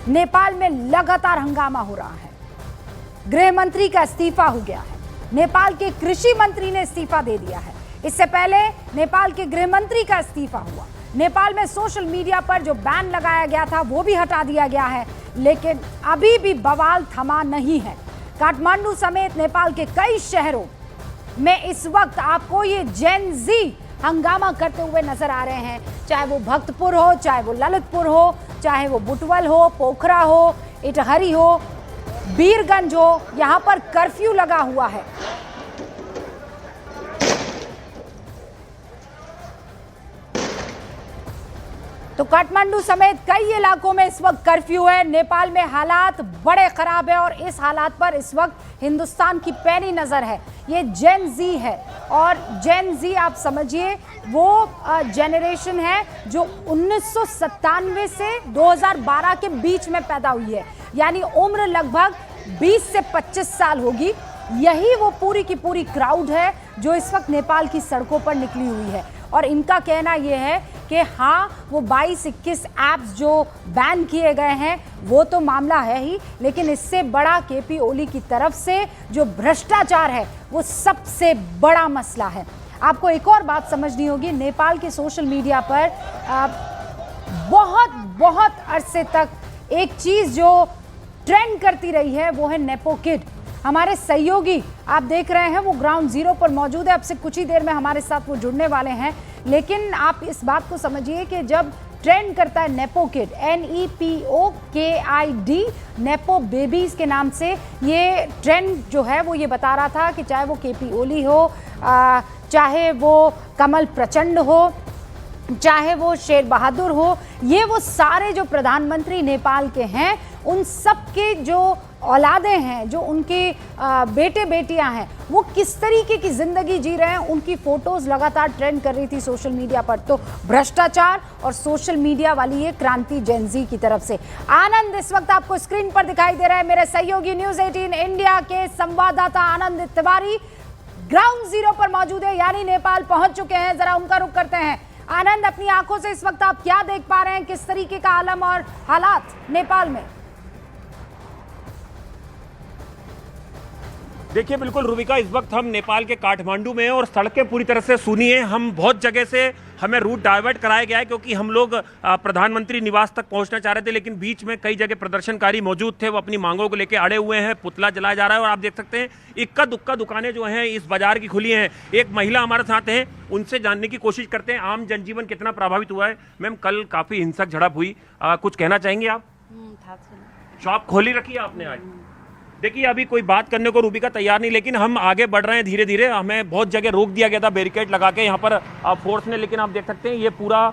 नेपाल में लगातार हंगामा हो रहा है। गृह मंत्री का इस्तीफा हो गया है। नेपाल के कृषि मंत्री ने इस्तीफा दे दिया है। इससे पहले नेपाल के गृह मंत्री का इस्तीफा हुआ। नेपाल में सोशल मीडिया पर जो बैन लगाया गया था वो भी हटा दिया गया है, लेकिन अभी भी बवाल थमा नहीं है। काठमांडू समेत नेपाल के कई शहरों में इस वक्त आपको ये जेन जी हंगामा करते हुए नजर आ रहे हैं। चाहे वो भक्तपुर हो, चाहे वो ललितपुर हो, चाहे वो बुटवल हो, पोखरा हो, इटहरी हो, बीरगंज हो, यहां पर कर्फ्यू लगा हुआ है। तो काठमांडू समेत कई इलाकों में इस वक्त कर्फ्यू है। नेपाल में हालात बड़े खराब है और इस हालात पर इस वक्त हिंदुस्तान की पैनी नजर है। ये जेन जी है और जेन जी आप समझिए वो जेनरेशन है जो 1997 से 2012 के बीच में पैदा हुई है, यानी उम्र लगभग 20 से 25 साल होगी। यही वो पूरी की पूरी क्राउड है जो इस वक्त नेपाल की सड़कों पर निकली हुई है। और इनका कहना यह है कि हाँ, वो 22-21 ऐप्स जो बैन किए गए हैं वो तो मामला है ही, लेकिन इससे बड़ा केपी ओली की तरफ से जो भ्रष्टाचार है वो सबसे बड़ा मसला है। आपको एक और बात समझनी होगी, नेपाल के सोशल मीडिया पर बहुत अरसे तक एक चीज़ जो ट्रेंड करती रही है वो है नेपो किड। हमारे सहयोगी आप देख रहे हैं वो ग्राउंड जीरो पर मौजूद है। अब से कुछ ही देर में हमारे साथ वो जुड़ने वाले हैं। लेकिन आप इस बात को समझिए कि जब ट्रेंड करता है nepo kid, NEPOKID, nepo babies के नाम से ये ट्रेंड जो है वो ये बता रहा था कि चाहे वो केपी ओली हो, चाहे वो कमल प्रचंड हो, चाहे वो शेर बहादुर हो, ये वो सारे जो प्रधानमंत्री नेपाल के हैं उन सब के जो औलादें हैं, जो उनके बेटे बेटियां हैं, वो किस तरीके की जिंदगी जी रहे हैं, उनकी फोटोज लगातार ट्रेंड कर रही थी सोशल मीडिया पर। तो भ्रष्टाचार और सोशल मीडिया वाली ये क्रांति जेन जी की तरफ से। आनंद इस वक्त आपको स्क्रीन पर दिखाई दे रहा है। मेरे सहयोगी न्यूज़ 18 इंडिया के संवाददाता आनंद तिवारी ग्राउंड जीरो पर मौजूद है, यानी नेपाल पहुंच चुके हैं। जरा उनका रुख करते हैं। आनंद, अपनी आंखों से इस वक्त आप क्या देख पा रहे हैं, किस तरीके का आलम और हालात नेपाल में? देखिए, बिल्कुल रूबिका, इस वक्त हम नेपाल के काठमांडू में हैं और सड़कें पूरी तरह से सूनी हैं। हम बहुत जगह से हमें रूट डाइवर्ट कराया गया है क्योंकि हम लोग प्रधानमंत्री निवास तक पहुंचना चाह रहे थे, लेकिन बीच में कई जगह प्रदर्शनकारी मौजूद थे। वो अपनी मांगों को लेकर अड़े हुए हैं। पुतला जलाया जा रहा है और आप देख सकते हैं इक्का दुक्का दुकानें जो हैं इस बाजार की खुली हैं। एक महिला हमारे साथ हैं, उनसे जानने की कोशिश करते हैं आम जनजीवन कितना प्रभावित हुआ है। मैम, कल काफ़ी हिंसक झड़प हुई, कुछ कहना चाहेंगे आप? शॉप खोली रखी है आपने आज? देखिए, अभी कोई बात करने को रूबिका तैयार नहीं, लेकिन हम आगे बढ़ रहे हैं धीरे धीरे। हमें बहुत जगह रोक दिया गया था बैरिकेड लगा के यहाँ पर फोर्स ने, लेकिन आप देख सकते हैं ये पूरा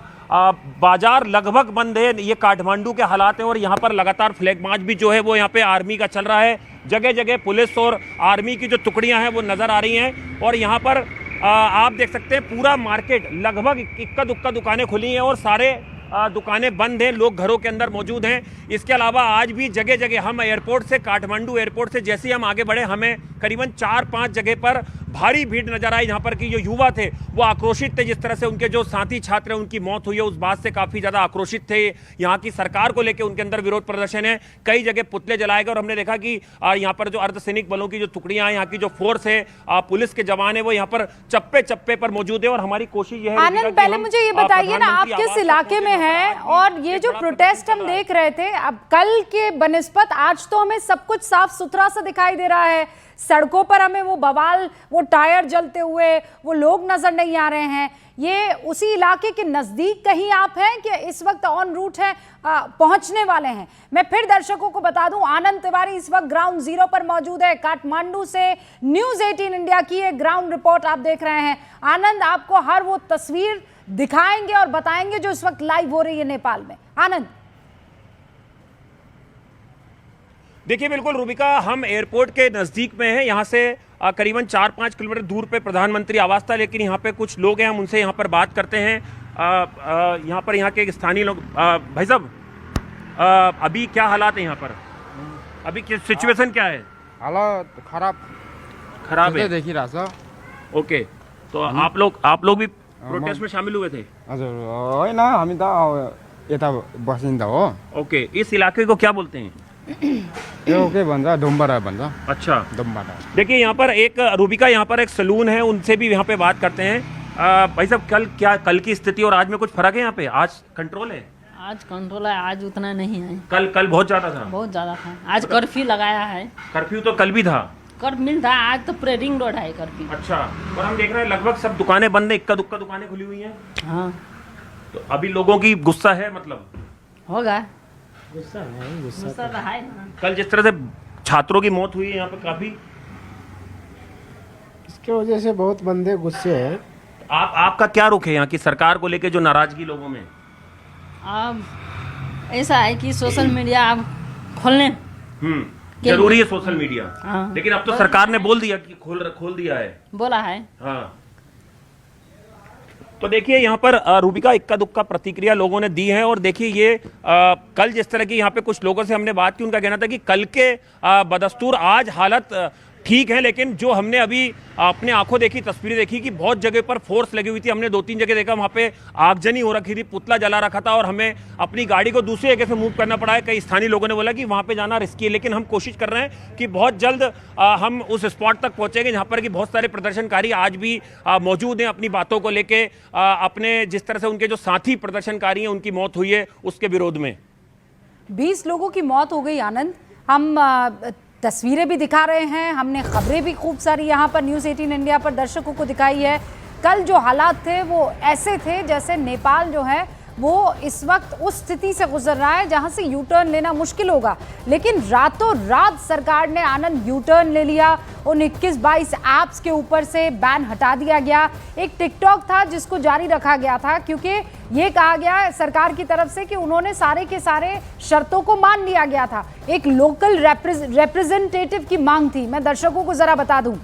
बाजार लगभग बंद है। ये काठमांडू के हालात हैं और यहाँ पर लगातार फ्लैग मार्च भी जो है वो यहाँ पे आर्मी का चल रहा है। जगह जगह पुलिस और आर्मी की जो टुकड़ियाँ हैं वो नज़र आ रही हैं और यहाँ पर आप देख सकते हैं पूरा मार्केट लगभग इक्का दुक्का दुकानें खुली हैं और सारे दुकानें बंद हैं, लोग घरों के अंदर मौजूद हैं। इसके अलावा आज भी जगह जगह हम एयरपोर्ट से, काठमांडू एयरपोर्ट से जैसे ही हम आगे बढ़े, हमें करीबन 4-5 जगह पर भारी भीड़ नजर आई, जहां पर कि जो युवा थे वो आक्रोशित थे। जिस तरह से उनके जो साथी छात्र हैं उनकी मौत हुई है, उस बात से काफ़ी ज़्यादा आक्रोशित थे। यहाँ की सरकार को लेकर उनके अंदर विरोध प्रदर्शन है। कई जगह पुतले जलाए गए और हमने देखा कि यहाँ पर जो अर्धसैनिक बलों की जो टुकड़ियाँ हैं, यहाँ की जो फोर्स है, पुलिस के जवान है, वो यहाँ पर चप्पे चप्पे पर मौजूद है। और हमारी कोशिश यह है। आनंद, पहले मुझे ये बताइए ना, आप किस इलाके में हैं? और ये जो प्रोटेस्ट हम देख रहे थे, अब कल के बनिस्बत आज तो हमें सब कुछ साफ सुथरा सा दिखाई दे रहा है। सड़कों पर हमें वो बवाल, वो टायर जलते हुए वो लोग नजर नहीं आ रहे हैं। ये उसी इलाके के नजदीक कहीं आप हैं कि इस वक्त ऑन रूट है, पहुंचने वाले हैं? मैं फिर दर्शकों को बता दूं, आनंद तिवारी इस वक्त ग्राउंड जीरो पर मौजूद है। काठमांडू से न्यूज़ 18 इंडिया की एक ग्राउंड रिपोर्ट आप देख रहे हैं। आनंद, आपको हर वो तस्वीर दिखाएंगे और बताएंगे जो इस वक्त लाइव हो रही है नेपाल में। आनंद, देखिए, बिल्कुल रूबिका, हम एयरपोर्ट के नज़दीक में हैं। यहाँ से करीबन 4-5 किलोमीटर दूर पे प्रधानमंत्री आवास था, लेकिन यहाँ पे कुछ लोग हैं, हम उनसे यहाँ पर बात करते हैं। यहाँ पर यहाँ के स्थानीय लोग, भाई साहब, अभी क्या हालात है यहाँ पर? अभी सिचुएशन क्या है? हालात खराब है, देखिए रहा। ओके, तो आप लोग भी प्रोटेस्ट में शामिल हुए थे? हजुर, होइन हामी त यता बसिन्दा हो ओके, इस इलाके को क्या बोलते हैं? यो के भन्छ डुम्बरा भन्छ अच्छा, डुम्बरा। देखिए यहाँ पर एक रूबिका, यहाँ पर एक सलून है, उनसे भी यहाँ पे बात करते हैं। भाई साहब, कल की स्थिति और आज में कुछ फर्क है? यहाँ पे आज कंट्रोल है? आज कंट्रोल है, आज उतना नहीं है। कल बहुत ज्यादा था? बहुत ज्यादा था। आज कर्फ्यू लगाया है। कर्फ्यू तो कल भी था? कर्फ्यू था, आज तो पूरे रिंग रोड है कर्फ्यू। अच्छा, और हम देख रहे हैं लगभग सब दुकानें बंद है, इक्का दुक्का दुकानें खुली हुई हैं। हाँ, तो अभी लोगों की गुस्सा है, मतलब होगा गुस्सा है, गुस्सा तो है ना। कल जिस तरह से छात्रों की मौत हुई है यहाँ पे, काफी इसके वजह से बहुत बंदे गुस्से हैं। आपका क्या रुख है यहाँ की सरकार को लेके, जो नाराजगी लोगों में? अब ऐसा है कि सोशल मीडिया अब खोलने जरूरी है सोशल मीडिया। हाँ। लेकिन अब तो सरकार ने बोल दिया कि खोल दिया है, बोला है। हाँ। तो देखिए यहाँ पर रूबिका, इक्का दुक्का प्रतिक्रिया लोगों ने दी है। और देखिए ये कल जिस तरह की यहाँ पे कुछ लोगों से हमने बात की, उनका कहना था कि कल के बदस्तूर आज हालत ठीक है, लेकिन जो हमने अभी अपने आंखों देखी तस्वीरें देखी कि बहुत जगह पर फोर्स लगी हुई थी। हमने 2-3 जगह देखा, वहाँ पे आगजनी हो रखी थी, पुतला जला रखा था और हमें अपनी गाड़ी को दूसरी जगह से मूव करना पड़ा है। कई स्थानीय लोगों ने बोला कि वहाँ पे जाना रिस्की है, लेकिन हम कोशिश कर रहे हैं कि बहुत जल्द हम उस स्पॉट तक पहुँचेंगे जहाँ पर कि बहुत सारे प्रदर्शनकारी आज भी मौजूद हैं, अपनी बातों को लेके, अपने जिस तरह से उनके जो साथी प्रदर्शनकारी हैं उनकी मौत हुई है उसके विरोध में। 20 लोगों की मौत हो गई आनंद। हम तस्वीरें भी दिखा रहे हैं, हमने खबरें भी खूब सारी यहाँ पर न्यूज़ 18 इंडिया पर दर्शकों को दिखाई है। कल जो हालात थे वो ऐसे थे जैसे नेपाल जो है वो इस वक्त उस स्थिति से गुजर रहा है जहां से यू टर्न लेना मुश्किल होगा, लेकिन रातों रात सरकार ने आनंद यू टर्न ले लिया। उन 21-22 ऐप्स के ऊपर से बैन हटा दिया गया। एक टिकटॉक था जिसको जारी रखा गया था, क्योंकि ये कहा गया सरकार की तरफ से कि उन्होंने सारे के सारे शर्तों को मान लिया गया था। एक लोकल रिप्रेजेंटेटिव की मांग थी। मैं दर्शकों को जरा बता दूं,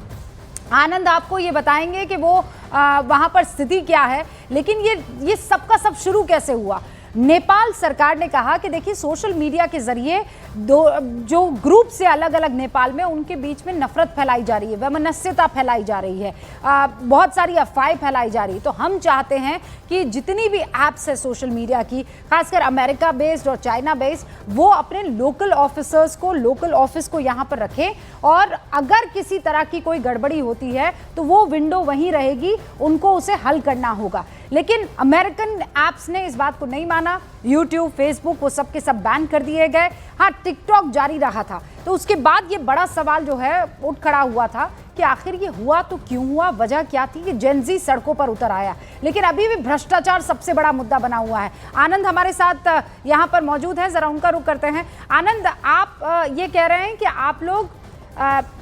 आनंद आपको ये बताएंगे कि वो वहाँ पर स्थिति क्या है, लेकिन ये सबका सब शुरू कैसे हुआ। नेपाल सरकार ने कहा कि देखिए सोशल मीडिया के जरिए जो ग्रुप से अलग अलग नेपाल में उनके बीच में नफरत फैलाई जा रही है, वैमनस्यता फैलाई जा रही है, बहुत सारी अफवाहें फैलाई जा रही है। तो हम चाहते हैं कि जितनी भी ऐप्स है सोशल मीडिया की, खासकर अमेरिका बेस्ड और चाइना बेस्ड, वो अपने लोकल ऑफिसर्स को, लोकल ऑफिस को यहाँ पर रखें, और अगर किसी तरह की कोई गड़बड़ी होती है तो वो विंडो वहीं रहेगी, उनको उसे हल करना होगा। लेकिन अमेरिकन ऐप्स ने इस बात को नहीं माना। यूट्यूब, फेसबुक, वो सब के सब बैन कर दिए गए। हाँ, टिकटॉक जारी रहा था। तो उसके बाद ये बड़ा सवाल जो है उठ खड़ा हुआ था कि आखिर ये हुआ तो क्यों हुआ, वजह क्या थी कि जेन ज़ी सड़कों पर उतर आया। लेकिन अभी भी भ्रष्टाचार सबसे बड़ा मुद्दा बना हुआ है। आनंद हमारे साथ यहाँ पर मौजूद है, जरा उनका रुख करते हैं। आनंद, आप ये कह रहे हैं कि आप लोग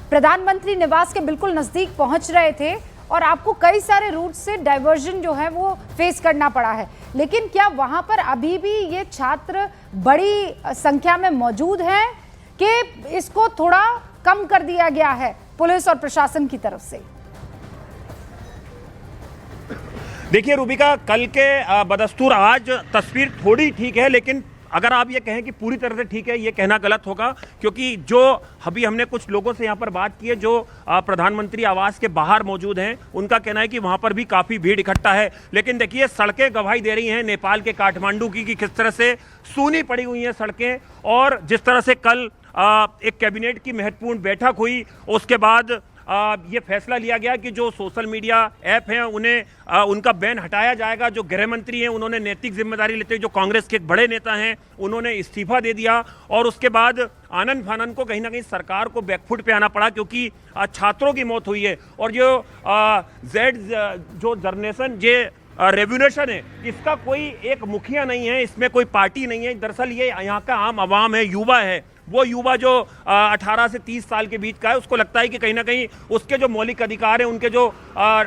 प्रधानमंत्री निवास के बिल्कुल नज़दीक पहुँच रहे थे और आपको कई सारे रूट से डाइवर्जन जो है वो फेस करना पड़ा है, लेकिन क्या वहां पर अभी भी ये छात्र बड़ी संख्या में मौजूद हैं कि इसको थोड़ा कम कर दिया गया है पुलिस और प्रशासन की तरफ से? देखिए रूबिका, कल के बदस्तूर आज तस्वीर थोड़ी ठीक है, लेकिन अगर आप ये कहें कि पूरी तरह से ठीक है, ये कहना गलत होगा, क्योंकि जो अभी हमने कुछ लोगों से यहाँ पर बात की है जो प्रधानमंत्री आवास के बाहर मौजूद हैं, उनका कहना है कि वहाँ पर भी काफ़ी भीड़ इकट्ठा है। लेकिन देखिए सड़कें गवाही दे रही हैं नेपाल के काठमांडू की कि किस तरह से सूनी पड़ी हुई हैं सड़कें, और जिस तरह से कल एक कैबिनेट की महत्वपूर्ण बैठक हुई, उसके बाद ये फैसला लिया गया कि जो सोशल मीडिया ऐप हैं उन्हें उनका बैन हटाया जाएगा। जो गृह मंत्री हैं उन्होंने नैतिक जिम्मेदारी लेते हुए, जो कांग्रेस के एक बड़े नेता हैं उन्होंने इस्तीफा दे दिया, और उसके बाद आनंद फानंद को कहीं ना कहीं सरकार को बैकफुट पे आना पड़ा, क्योंकि छात्रों की मौत हुई है। और जो जो जर्नेशन जे रेवोल्यूशन है, इसका कोई एक मुखिया नहीं है, इसमें कोई पार्टी नहीं है। दरअसल ये यहाँ का आम आवाम है, युवा है। वो युवा जो 18 से 30 साल के बीच का है, उसको लगता है कि कहीं ना कहीं उसके जो मौलिक अधिकार हैं, उनके जो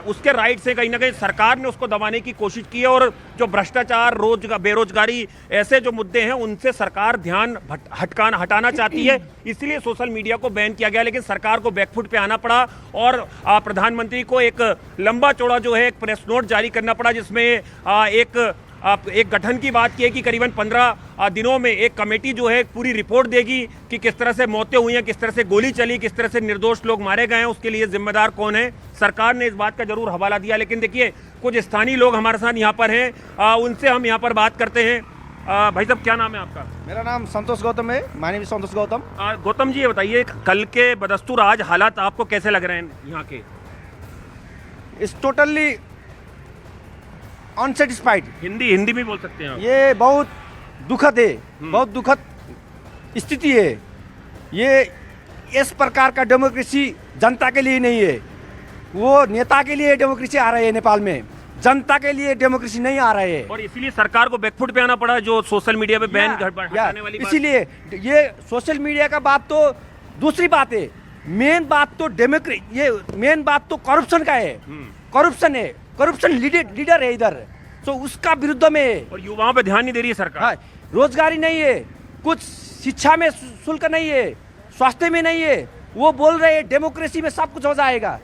उसके राइट्स हैं, कहीं ना कहीं सरकार ने उसको दबाने की कोशिश की है। और जो भ्रष्टाचार, बेरोजगारी, ऐसे जो मुद्दे हैं उनसे सरकार ध्यान हटाना चाहती है, इसलिए सोशल मीडिया को बैन किया गया। लेकिन सरकार को बैकफुट पे आना पड़ा और प्रधानमंत्री को एक लंबा चौड़ा जो है एक प्रेस नोट जारी करना पड़ा, जिसमें एक गठन की बात की है कि करीबन 15 दिनों में एक कमेटी जो है पूरी रिपोर्ट देगी कि किस तरह से मौतें हुई हैं, किस तरह से गोली चली, किस तरह से निर्दोष लोग मारे गए हैं, उसके लिए जिम्मेदार कौन है। सरकार ने इस बात का जरूर हवाला दिया। लेकिन देखिए कुछ स्थानीय लोग हमारे साथ यहाँ पर हैं, उनसे हम यहाँ पर बात करते हैं। भाई साहब क्या नाम है आपका? मेरा नाम संतोष गौतम है। माय नेम इज संतोष गौतम। गौतम जी ये बताइए कल के बदस्तूर आज हालात आपको कैसे लग रहे हैं यहाँ के? Is totally unsatisfied. हिंदी में बोल सकते हैं आप। ये बहुत दुखद है, बहुत दुखद स्थिति है। ये इस प्रकार का डेमोक्रेसी जनता के लिए नहीं है, वो नेता के लिए डेमोक्रेसी आ रही है नेपाल में, जनता के लिए डेमोक्रेसी नहीं आ रही है। और इसीलिए सरकार को बैकफुट पे आना पड़ा जो सोशल मीडिया पे बैन हटाने वाली बात। इसीलिए ये सोशल मीडिया का बात तो दूसरी बात है, मेन बात तो मेन बात तो करप्शन का है। करप्शन है, करप्शन लीडर है इधर, तो उसका विरुद्ध में है। और युवाओं पे ध्यान नहीं दे रही है सरकार। हाँ, रोजगारी नहीं है, कुछ शिक्षा में शुल्क नहीं है, स्वास्थ्य में नहीं है। वो बोल रहे हैं डेमोक्रेसी में सब कुछ हो जाएगा,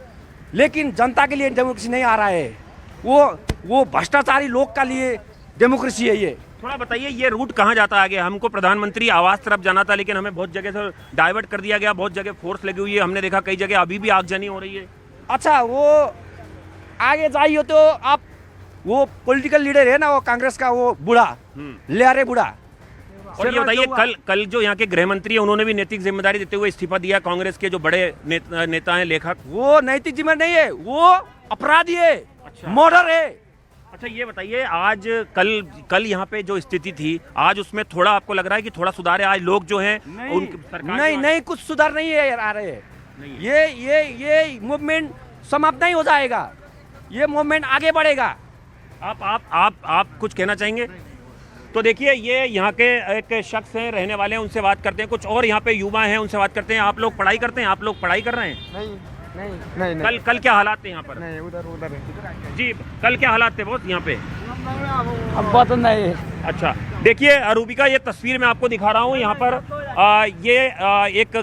लेकिन जनता के लिए डेमोक्रेसी नहीं आ रहा है। वो भ्रष्टाचारी लोग का लिए डेमोक्रेसी है। ये थोड़ा बताइए ये रूट कहाँ जाता है आगे? हमको प्रधानमंत्री आवास तरफ जाना था, लेकिन हमें बहुत जगह से डाइवर्ट कर दिया गया, बहुत जगह फोर्स लगी हुई है। हमने देखा कई जगह अभी भी आगजनी हो रही है। अच्छा, वो आगे जाइए तो आप वो पॉलिटिकल लीडर है ना, वो कांग्रेस का वो बूढ़ा लियारे बूढ़ा। और ये बताइए कल जो यहाँ के गृह मंत्री है उन्होंने भी नैतिक जिम्मेदारी देते हुए इस्तीफा दिया। कांग्रेस के जो बड़े नेता हैं, लेखक, वो नैतिक जिम्मेदारी नहीं है, वो अपराधी है, मर्डर है। अच्छा ये बताइए आज कल यहाँ पे जो स्थिति थी आज उसमें थोड़ा आपको लग रहा है कि थोड़ा सुधार है? आज लोग जो हैं नहीं कुछ सुधार नहीं है आ रहे हैं। ये मूवमेंट समाप्त नहीं हो जाएगा, ये मूवमेंट आगे बढ़ेगा। आप कुछ कहना चाहेंगे? तो देखिए ये यहाँ के एक शख्स हैं, रहने वाले हैं, उनसे बात करते हैं। कुछ और यहाँ पे युवा हैं, उनसे बात करते हैं। आप लोग पढ़ाई करते हैं? आप लोग पढ़ाई कर रहे हैं? नहीं। कल क्या हालात थे यहाँ पर? नहीं, उधर जी कल क्या हालात थे बॉस यहाँ पे? अब बात नहीं। अच्छा देखिए रूबिका, ये तस्वीर मैं आपको दिखा रहा हूँ। यहाँ पर ये एक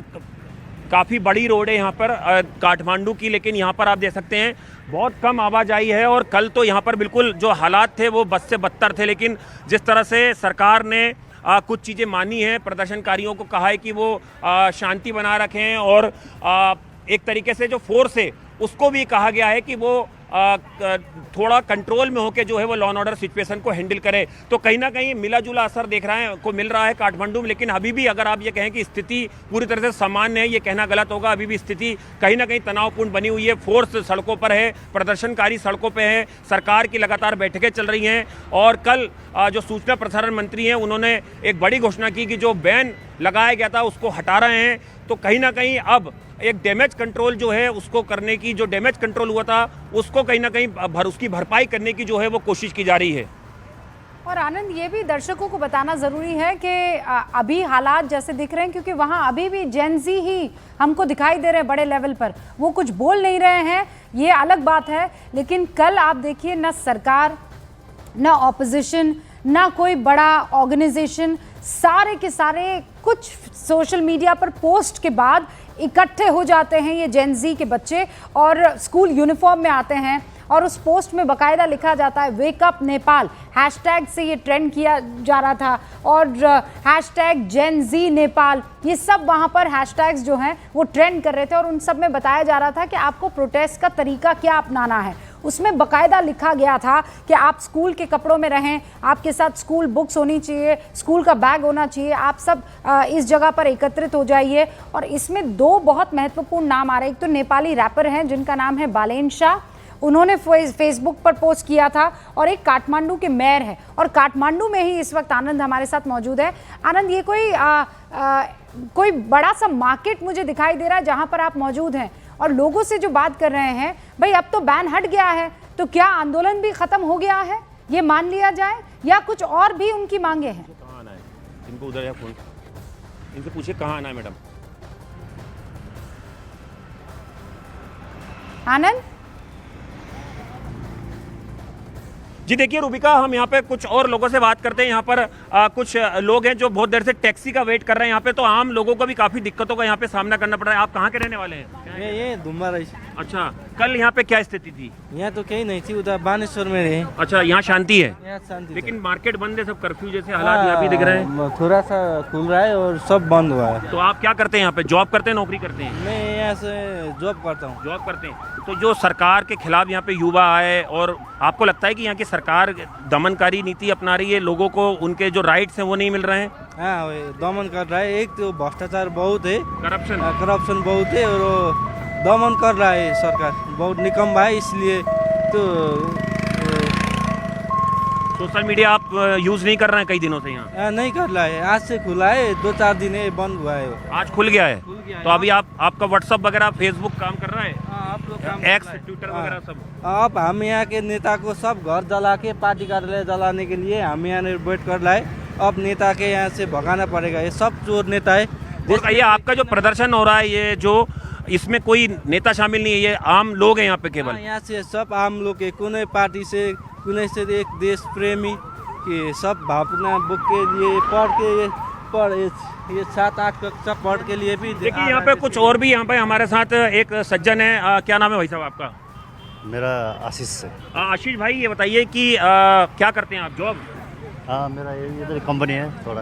काफ़ी बड़ी रोड है यहाँ पर काठमांडू की, लेकिन यहाँ पर आप देख सकते हैं बहुत कम आवाजाही है। और कल तो यहाँ पर बिल्कुल जो हालात थे वो बद से बदतर थे, लेकिन जिस तरह से सरकार ने कुछ चीज़ें मानी हैं, प्रदर्शनकारियों को कहा है कि वो शांति बना रखें, और एक तरीके से जो फोर्स है उसको भी कहा गया है कि वो थोड़ा कंट्रोल में होकर जो है वो लॉ एंड ऑर्डर सिचुएशन को हैंडल करे। तो कहीं ना कहीं मिला जुला असर देख रहा है को मिल रहा है काठमांडू में। लेकिन अभी भी अगर आप ये कहें कि स्थिति पूरी तरह से सामान्य है, ये कहना गलत होगा। अभी भी स्थिति कहीं ना कहीं तनावपूर्ण बनी हुई है। फोर्स सड़कों पर है, प्रदर्शनकारी सड़कों पर है, सरकार की लगातार बैठकें चल रही हैं। और कल जो सूचना प्रसारण मंत्री हैं उन्होंने एक बड़ी घोषणा की कि जो बैन लगाया गया था उसको हटा रहे हैं। तो कहीं ना कहीं अब एक डैमेज कंट्रोल जो है उसको करने की, जो डैमेज कंट्रोल हुआ था उसको कहीं ना कहीं उसकी भरपाई करने की जो है वो कोशिश की जा रही है। और आनंद, ये भी दर्शकों को बताना ज़रूरी है कि अभी हालात जैसे दिख रहे हैं, क्योंकि वहाँ अभी भी जेनजी ही हमको दिखाई दे रहे हैं बड़े लेवल पर। वो कुछ बोल नहीं रहे हैं, ये अलग बात है। लेकिन कल आप देखिए, ना सरकार, ना ऑपोजिशन, ना कोई बड़ा ऑर्गेनाइजेशन, सारे के सारे कुछ सोशल मीडिया पर पोस्ट के बाद इकट्ठे हो जाते हैं ये जेनजी के बच्चे, और स्कूल यूनिफॉर्म में आते हैं। और उस पोस्ट में बाकायदा लिखा जाता है वेक अप नेपाल, हैशटैग से ये ट्रेंड किया जा रहा था, और हैशटैग जेनजी नेपाल, ये सब वहाँ पर हैशटैग्स जो हैं वो ट्रेंड कर रहे थे। और उन सब में बताया जा रहा था कि आपको प्रोटेस्ट का तरीका क्या अपनाना है। उसमें बाकायदा लिखा गया था कि आप स्कूल के कपड़ों में रहें, आपके साथ स्कूल बुक्स होनी चाहिए, स्कूल का बैग होना चाहिए, आप सब इस जगह पर एकत्रित हो जाइए। और इसमें दो बहुत महत्वपूर्ण नाम आ रहे हैं। एक तो नेपाली रैपर हैं जिनका नाम है बालेन शाह, उन्होंने फेसबुक पर पोस्ट किया था, और एक काठमांडू के मेयर है। और काठमांडू में ही इस वक्त आनंद हमारे साथ मौजूद है। आनंद, ये कोई बड़ा सा मार्केट मुझे दिखाई दे रहा है जहां पर आप मौजूद हैं, और लोगों से जो बात कर रहे हैं, भाई अब तो बैन हट गया है, तो क्या आंदोलन भी खत्म हो गया है ये मान लिया जाए, या कुछ और भी उनकी मांगे हैं? कहाँ आना है इनको? उधर है फोन, इनसे पूछिए कहाँ आना है मैडम। आनंद जी देखिए रूबिका, हम यहाँ पे कुछ और लोगों से बात करते हैं। यहाँ पर कुछ लोग हैं जो बहुत देर से टैक्सी का वेट कर रहे हैं यहाँ पे। तो आम लोगों को भी काफी दिक्कतों का यहाँ पे सामना करना पड़ रहा है। आप कहाँ के रहने वाले हैं? ये धुम्बा रही। अच्छा, कल यहाँ पे क्या स्थिति थी? यहाँ तो कहीं नहीं थी, उधर बानेश्वर में रहे। अच्छा, यहाँ शांति है? यहाँ शांति, लेकिन मार्केट बंद है, सब कर्फ्यू जैसे हालात यहाँ भी दिख रहे हैं। थोड़ा सा खुल रहा है और सब बंद हुआ है। तो आप क्या करते हैं यहाँ पे? जॉब करते हैं, नौकरी करते हैं? मैं यहाँ से जॉब करता हूँ। जॉब करते हैं। तो जो सरकार के खिलाफ यहाँ पे युवा आए, और आपको लगता है कि यहाँ की सरकार दमनकारी नीति अपना रही है, लोगों को उनके जो राइट्स हैं वो नहीं मिल रहे हैं? हाँ, वही दमन कर रहा है। एक तो भ्रष्टाचार बहुत है, करप्शन बहुत है, और वो दमन कर रहा है सरकार, बहुत निकम्मा है। इसलिए तो सोशल मीडिया आप यूज नहीं कर रहे हैं कई दिनों से यहाँ? नहीं कर रहा है। आज से खुला है, 2-4 दिन है बंद हुआ है। आज खुल गया है। खुल गया है। तो अभी आपका व्हाट्सअप वगैरह, फेसबुक काम कर रहा है? आप लोग काम एक्स, कर रहा है। ट्विटर हाँ। वगैरह सब? अब हम यहाँ के नेता को सब घर जला के, पार्टी कार्यालय जलाने के लिए हम यहाँ वेट कर रहा है। अब नेता के यहाँ से भगाना पड़ेगा, ये सब चोर नेता है। और ये आपका जो प्रदर्शन हो रहा है, ये जो इसमें कोई नेता शामिल नहीं है, ये आम लोग हैं यहाँ पे केवल? यहाँ से सब आम लोग के, कुनै पार्टी से, कुनै से एक देश प्रेमी के सब भावना बुक के लिए पढ़ ये 7-8 कक्षा पढ़ के लिए भी। देखिए यहाँ पे कुछ और भी यहाँ पे हमारे साथ एक सज्जन है। क्या नाम है भाई साहब आपका? मेरा आशीष से। आशीष भाई, ये बताइए कि क्या करते हैं आप? जॉब? हाँ, मेरा इधर कंपनी है थोड़ा।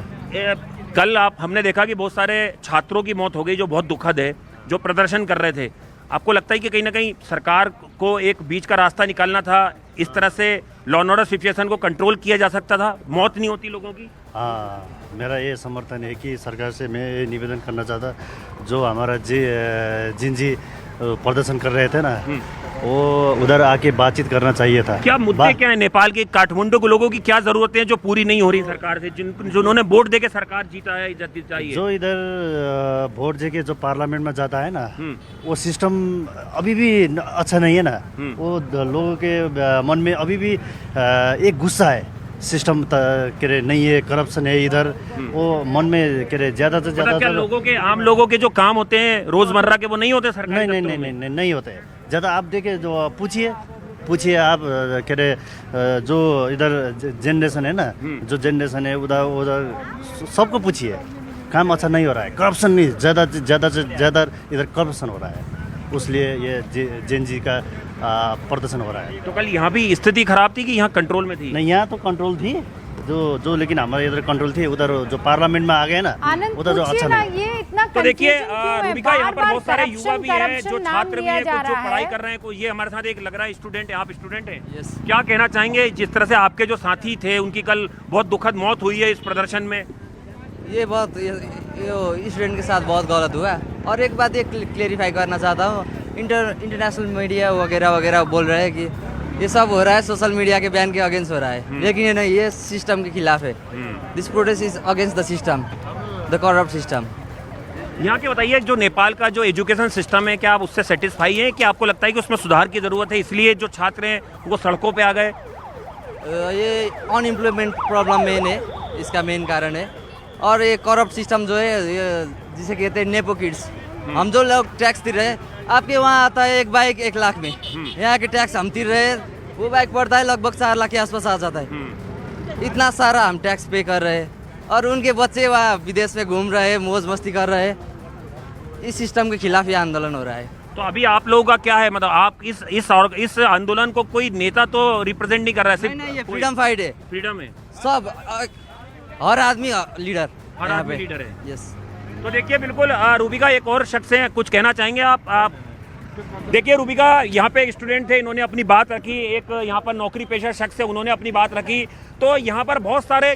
कल हमने देखा कि बहुत सारे छात्रों की मौत हो गई, जो बहुत दुखद है, जो प्रदर्शन कर रहे थे। आपको लगता है कि कहीं ना कहीं सरकार को एक बीच का रास्ता निकालना था, इस तरह से लॉ एंड ऑर्डर सिचुएशन को कंट्रोल किया जा सकता था, मौत नहीं होती लोगों की? हाँ, मेरा ये समर्थन है कि सरकार से मैं ये निवेदन करना चाहता, जो हमारा जिन जी प्रदर्शन कर रहे थे ना, वो उधर आके बातचीत करना चाहिए था। क्या मुद्दे क्या है नेपाल के, काठमांडू के लोगों की क्या जरूरतें हैं जो पूरी नहीं हो रही सरकार से, जिन्होंने वोट देके सरकार जीता है, इज्जत चाहिए? जो इधर वोट देके जो पार्लियामेंट में जाता है ना, वो सिस्टम अभी भी अच्छा नहीं है ना। वो लोगों के मन में अभी भी एक गुस्सा है, सिस्टम के नहीं है, करप्शन है इधर। वो मन में के ज़्यादा से ज़्यादा क्या लोगों के, आम लोगों के जो काम होते हैं रोजमर्रा के, वो नहीं होते सरकार? नहीं होते। ज़्यादा आप देखे जो पूछिए आप जो इधर जनरेशन है ना, जो जनरेशन है उधर सबको पूछिए, काम अच्छा नहीं हो रहा है। करप्शन नहीं, ज़्यादा से ज़्यादा इधर करप्शन हो रहा है, इसलिए ये जेन जी का प्रदर्शन हो रहा है। तो कल यहाँ भी स्थिति खराब थी कि यहाँ कंट्रोल में थी? नहीं, यहाँ तो कंट्रोल थी, जो लेकिन हमारे इधर कंट्रोल थी, उधर जो पार्लियामेंट में आ गए ना, उधर जो अच्छा नहीं। ये इतना तो देखिए रूबिका, यहाँ पर बहुत सारे युवा भी हैं, जो छात्र भी हैं, कुछ जो पढ़ाई कर रहे हैं। कोई ये हमारे साथ एक लग रहा है स्टूडेंट है। आप स्टूडेंट हैं? क्या कहना चाहेंगे, जिस तरह से आपके जो साथी थे उनकी कल बहुत दुखद मौत हुई है इस प्रदर्शन में? ये स्टूडेंट के साथ बहुत गलत हुआ। और एक बात ये क्लेरिफाई करना चाहता हूँ, इंटरनेशनल मीडिया वगैरह बोल रहे हैं कि ये सब हो रहा है सोशल मीडिया के बैन के अगेंस्ट हो रहा है, लेकिन ये नहीं, ये सिस्टम के खिलाफ है। This protest is against the system, the corrupt system. यहाँ के बताइए, जो नेपाल का जो एजुकेशन सिस्टम है, क्या आप उससे सेटिस्फाई हैं कि आपको लगता है कि उसमें सुधार की ज़रूरत है, इसलिए जो छात्र हैं वो सड़कों पे आ गए? ये अनएम्प्लॉयमेंट प्रॉब्लम मेन है, इसका मेन कारण है। और ये करप्ट सिस्टम जो है, ये जिसे कहते हैं नेपो किड्स। हम जो लोग टैक्स दे रहे हैं, आपके वहाँ आता है एक बाइक 1 लाख में, यहाँ के टैक्स हम तीर रहे हैं, वो बाइक पड़ता है लगभग 4 लाख के आसपास आ जाता है। इतना सारा हम टैक्स पे कर रहे हैं, और उनके बच्चे वहाँ विदेश में घूम रहे हैं, मौज मस्ती कर रहे हैं। इस सिस्टम के खिलाफ ये आंदोलन हो रहा है। तो अभी आप लोगों का क्या है, मतलब आप इस आंदोलन को कोई नेता तो रिप्रेजेंट नहीं कर रहा है? नहीं, ये फ्रीडम फाइट है। फ्रीडम है, सब हर आदमी लीडर, हर आदमी लीडर है। यस। तो देखिए, बिल्कुल रूबिका एक और शख्स हैं, कुछ कहना चाहेंगे आप? देखिए रूबिका, यहाँ पे एक स्टूडेंट थे, इन्होंने अपनी बात रखी। एक यहाँ पर नौकरी पेशा शख्स है, उन्होंने अपनी बात रखी। तो यहाँ पर बहुत सारे